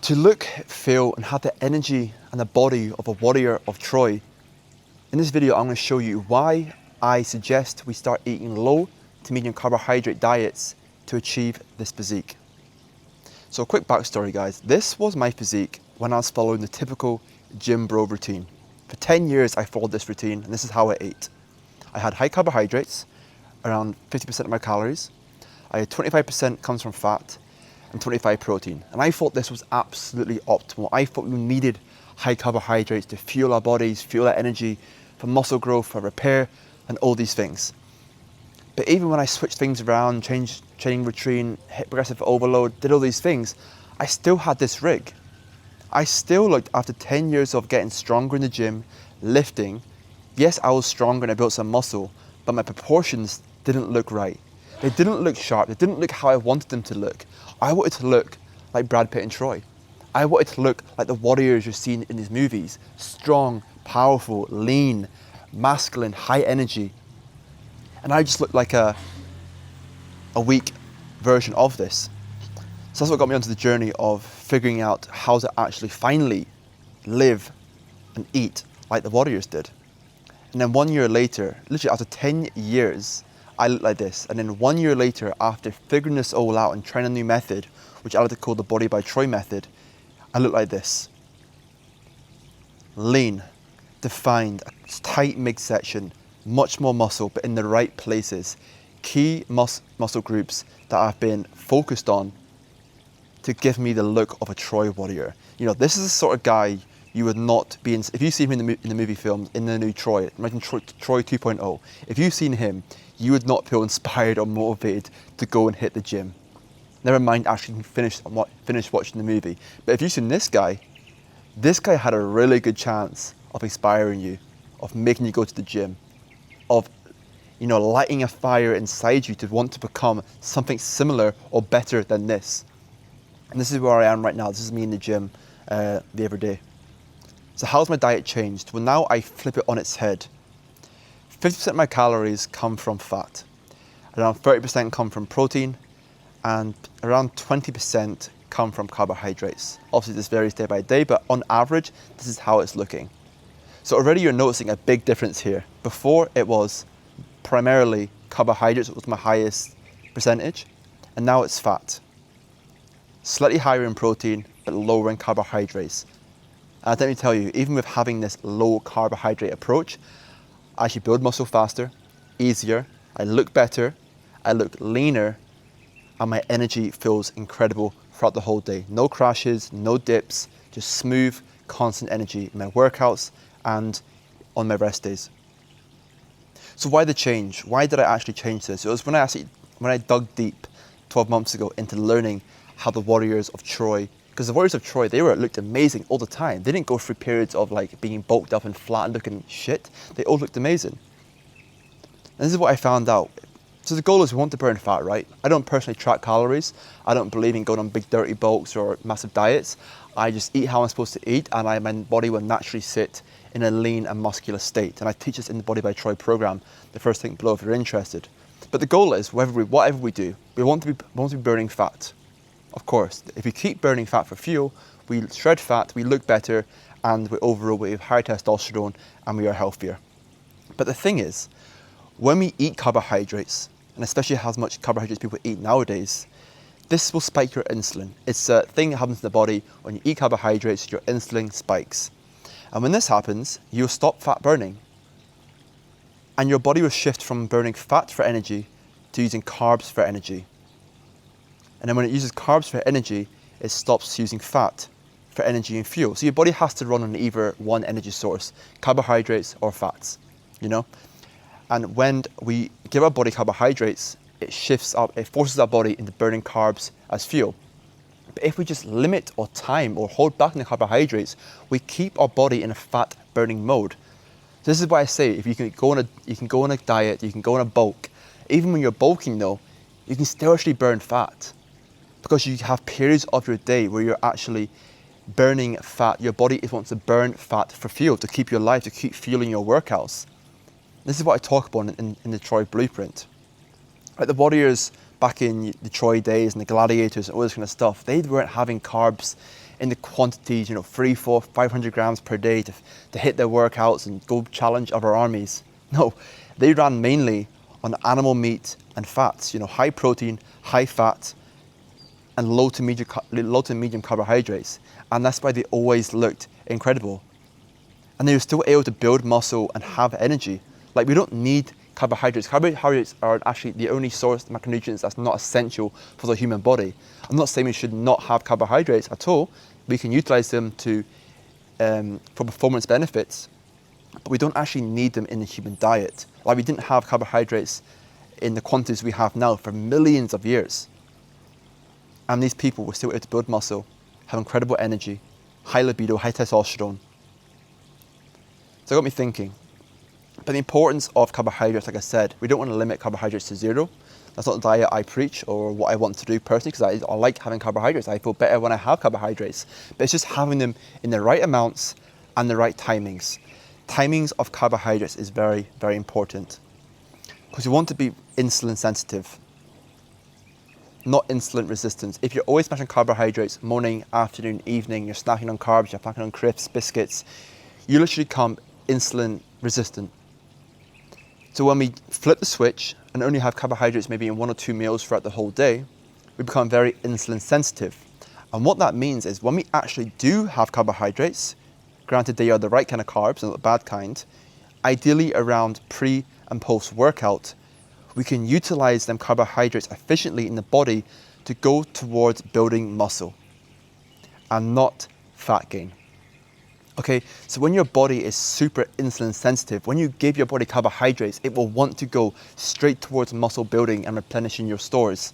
To look, feel, and have the energy and the body of a warrior of Troy, in this video I'm going to show you why I suggest we start eating low to medium carbohydrate diets to achieve this physique. So a quick backstory, guys. This was my physique when I was following the typical gym bro routine. For 10 years I followed this routine, and this is how I ate. I had high carbohydrates, around 50% of my calories. I had 25% comes from fat and 25 protein. And I thought this was absolutely optimal. I thought we needed high carbohydrates to fuel our bodies, fuel our energy, for muscle growth, for repair, and all these things. But even when I switched things around, changed training routine, hit progressive overload, did all these things, I still had this rig. I still looked, after 10 years of getting stronger in the gym, lifting, yes, I was stronger and I built some muscle, but my proportions didn't look right. They didn't look sharp. They didn't look how I wanted them to look. I wanted to look like Brad Pitt and Troy. I wanted to look like the warriors you're seeing in these movies. Strong, powerful, lean, masculine, high energy. And I just looked like a weak version of this. So that's what got me onto the journey of figuring out how to actually finally live and eat like the warriors did. And then 1 year later, literally after 10 years, I looked like this. And then 1 year later, after figuring this all out and trying a new method, which I like to call the Body by Troy method, I looked like this. Lean, defined, a tight midsection, much more muscle, but in the right places. Key muscle groups that I've been focused on to give me the look of a Troy warrior. You know, this is the sort of guy you would not be in. If you see him in the movie film, in the new Troy, imagine Troy 2.0. If you've seen him, you would not feel inspired or motivated to go and hit the gym. Never mind actually finish watching the movie. But if you've seen this guy had a really good chance of inspiring you, of making you go to the gym, of, you know, lighting a fire inside you to want to become something similar or better than this. And this is where I am right now. This is me in the gym the other day. So how's my diet changed? Well, now I flip it on its head. 50% of my calories come from fat. Around 30% come from protein, and around 20% come from carbohydrates. Obviously this varies day by day, but on average, this is how it's looking. So already you're noticing a big difference here. Before it was primarily carbohydrates, it was my highest percentage, and now it's fat. Slightly higher in protein, but lower in carbohydrates. And let me tell you, even with having this low carbohydrate approach, I actually build muscle faster, easier, I look better, I look leaner, and my energy feels incredible throughout the whole day. No crashes, no dips, just smooth, constant energy in my workouts and on my rest days. So why the change? Why did I actually change this? It was when I dug deep 12 months ago into learning how the warriors of Troy, because the warriors of Troy, they looked amazing all the time. They didn't go through periods of like being bulked up and flat and looking shit. They all looked amazing. And this is what I found out. So the goal is we want to burn fat, right? I don't personally track calories. I don't believe in going on big dirty bulks or massive diets. I just eat how I'm supposed to eat, and my body will naturally sit in a lean and muscular state. And I teach this in the Body by Troy program, the first thing below if you're interested. But the goal is, whatever we do, we want to be burning fat. Of course, if we keep burning fat for fuel, we shred fat, we look better, and overall we have higher testosterone and we are healthier. But the thing is, when we eat carbohydrates, and especially how much carbohydrates people eat nowadays, this will spike your insulin. It's a thing that happens in the body. When you eat carbohydrates, your insulin spikes. And when this happens, you'll stop fat burning. And your body will shift from burning fat for energy to using carbs for energy. And then when it uses carbs for energy, it stops using fat for energy and fuel. So your body has to run on either one energy source, carbohydrates or fats, you know? And when we give our body carbohydrates, it shifts up, it forces our body into burning carbs as fuel. But if we just limit or time or hold back on the carbohydrates, we keep our body in a fat burning mode. So this is why I say, if you can go on a diet, you can go on a bulk. Even when you're bulking though, you can still actually burn fat, because you have periods of your day where you're actually burning fat. Your body wants to burn fat for fuel, to keep you alive, to keep fueling your workouts. This is what I talk about in the Troy blueprint. Like the warriors back in the Troy days and the gladiators and all this kind of stuff, they weren't having carbs in the quantities, 3, 4, 500 grams per day to hit their workouts and go challenge other armies. No, they ran mainly on animal meat and fats, high protein, high fat, and low to medium carbohydrates. And that's why they always looked incredible. And they were still able to build muscle and have energy. Like, we don't need carbohydrates. Carbohydrates are actually the only source of macronutrients that's not essential for the human body. I'm not saying we should not have carbohydrates at all. We can utilize them for performance benefits, but we don't actually need them in the human diet. Like, we didn't have carbohydrates in the quantities we have now for millions of years. And these people were still able to build muscle, have incredible energy, high libido, high testosterone. So it got me thinking. But the importance of carbohydrates, like I said, we don't want to limit carbohydrates to zero. That's not the diet I preach or what I want to do personally, because I like having carbohydrates. I feel better when I have carbohydrates. But it's just having them in the right amounts and the right timings. Timings of carbohydrates is very, very important, because you want to be insulin sensitive, not insulin resistant. If you're always smashing carbohydrates morning, afternoon, evening, you're snacking on carbs, you're snacking on crisps, biscuits, you literally become insulin resistant. So when we flip the switch and only have carbohydrates maybe in 1 or 2 meals throughout the whole day, we become very insulin sensitive. And what that means is when we actually do have carbohydrates, granted they are the right kind of carbs and not the bad kind, ideally around pre and post workout, we can utilize them carbohydrates efficiently in the body to go towards building muscle and not fat gain. Okay, so when your body is super insulin sensitive, when you give your body carbohydrates, it will want to go straight towards muscle building and replenishing your stores.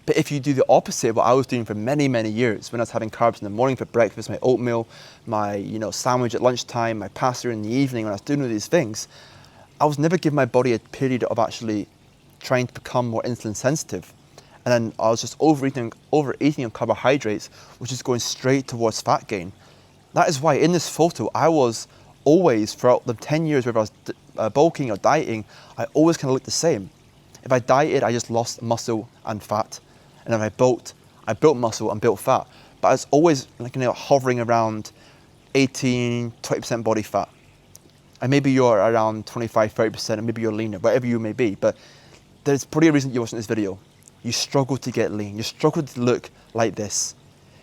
But if you do the opposite of what I was doing for many, many years, when I was having carbs in the morning for breakfast, my oatmeal, my sandwich at lunchtime, my pasta in the evening, when I was doing all these things, I was never giving my body a period of actually trying to become more insulin sensitive. And then I was just overeating on carbohydrates, which is going straight towards fat gain. That is why in this photo, I was always, throughout the 10 years whether I was bulking or dieting, I always kind of looked the same. If I dieted, I just lost muscle and fat. And if I built muscle and built fat. But I was always hovering around 18, 20% body fat. And maybe you're around 25, 30%, and maybe you're leaner, whatever you may be. But there's probably a reason you're watching this video. You struggle to get lean. You struggle to look like this.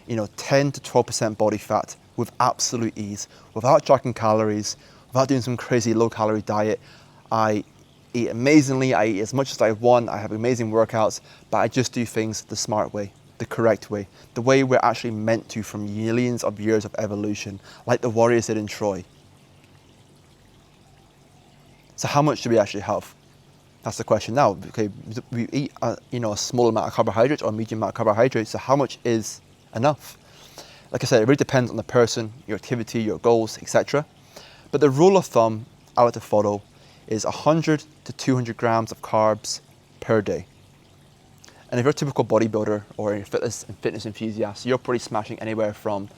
10 to 12% body fat with absolute ease, without tracking calories, without doing some crazy low-calorie diet. I eat amazingly, I eat as much as I want, I have amazing workouts, but I just do things the smart way, the correct way, the way we're actually meant to from millions of years of evolution, like the warriors did in Troy. So how much do we actually have? That's the question now. Okay, we eat a small amount of carbohydrates or a medium amount of carbohydrates, so how much is enough? Like I said, it really depends on the person, your activity, your goals, etc. But the rule of thumb I like to follow is 100 to 200 grams of carbs per day. And if you're a typical bodybuilder or a fitness enthusiast, you're probably smashing anywhere from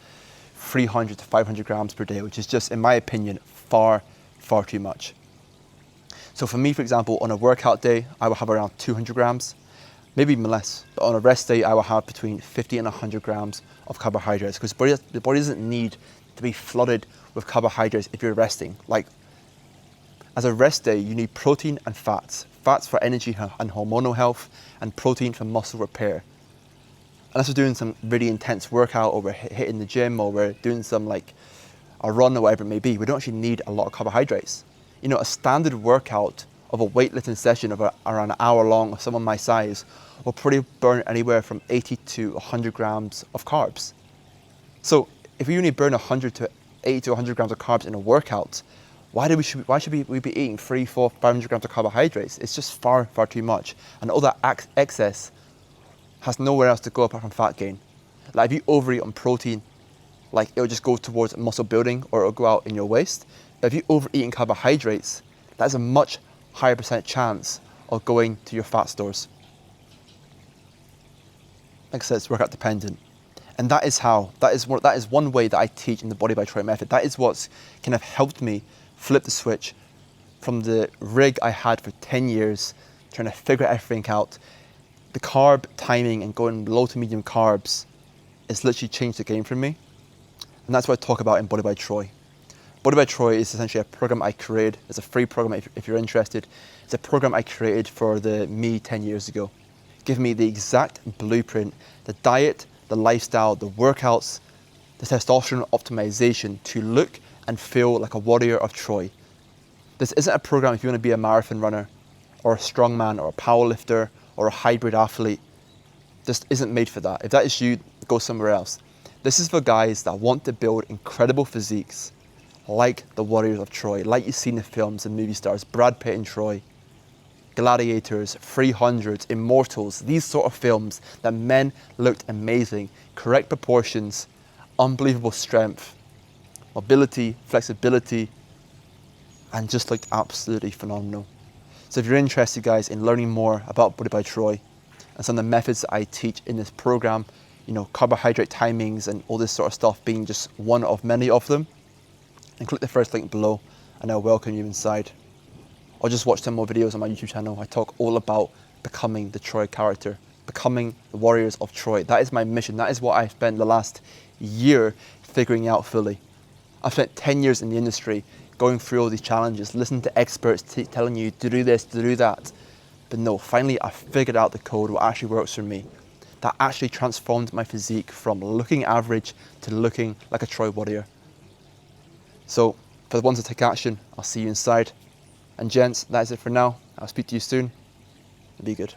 300 to 500 grams per day, which is just, in my opinion, far, far too much. So for me, for example, on a workout day, I will have around 200 grams, maybe even less. But on a rest day, I will have between 50 and 100 grams of carbohydrates, because the body doesn't need to be flooded with carbohydrates if you're resting. Like, as a rest day, you need protein and fats. Fats for energy and hormonal health, and protein for muscle repair. Unless we're doing some really intense workout, or we're hitting the gym, or we're doing some like a run or whatever it may be, we don't actually need a lot of carbohydrates. A standard workout of a weightlifting session of around an hour long of someone my size will probably burn anywhere from 80 to 100 grams of carbs. So if we only burn 100 to 80 to 100 grams of carbs in a workout, why should we be eating 3, 4, 500 grams of carbohydrates? It's just far, far too much. And all that excess has nowhere else to go apart from fat gain. Like, if you overeat on protein, like, it'll just go towards muscle building, or it'll go out in your waist. But if you overeat in carbohydrates, that's a much higher percent chance of going to your fat stores. Like I said, it's workout dependent. And that is one way that I teach in the Body by Troy method. That is what's kind of helped me flip the switch from the rig I had for 10 years, trying to figure everything out. The carb timing and going low to medium carbs it's literally changed the game for me. And that's what I talk about in Body by Troy. Body by Troy is essentially a program I created. It's a free program if you're interested. It's a program I created for the me 10 years ago. Give me the exact blueprint, the diet, the lifestyle, the workouts, the testosterone optimization to look and feel like a warrior of Troy. This isn't a program if you want to be a marathon runner or a strongman or a powerlifter or a hybrid athlete. This isn't made for that. If that is you, go somewhere else. This is for guys that want to build incredible physiques like the warriors of Troy, like you see in the films and movie stars, Brad Pitt and Troy, Gladiators, 300s, Immortals, these sort of films that men looked amazing, correct proportions, unbelievable strength, mobility, flexibility, and just looked absolutely phenomenal. So if you're interested, guys, in learning more about Body by Troy and some of the methods that I teach in this program, you know, carbohydrate timings and all this sort of stuff being just one of many of them, then click the first link below and I'll welcome you inside. Or just watch some more videos on my YouTube channel. I talk all about becoming the Troy character, becoming the warriors of Troy. That is my mission. That is what I've spent the last year figuring out fully. I've spent 10 years in the industry going through all these challenges, listening to experts telling you to do this, to do that. But no, finally I figured out the code, what actually works for me. That actually transformed my physique from looking average to looking like a Troy warrior. So for the ones that take action, I'll see you inside. And gents, that is it for now. I'll speak to you soon. Be good.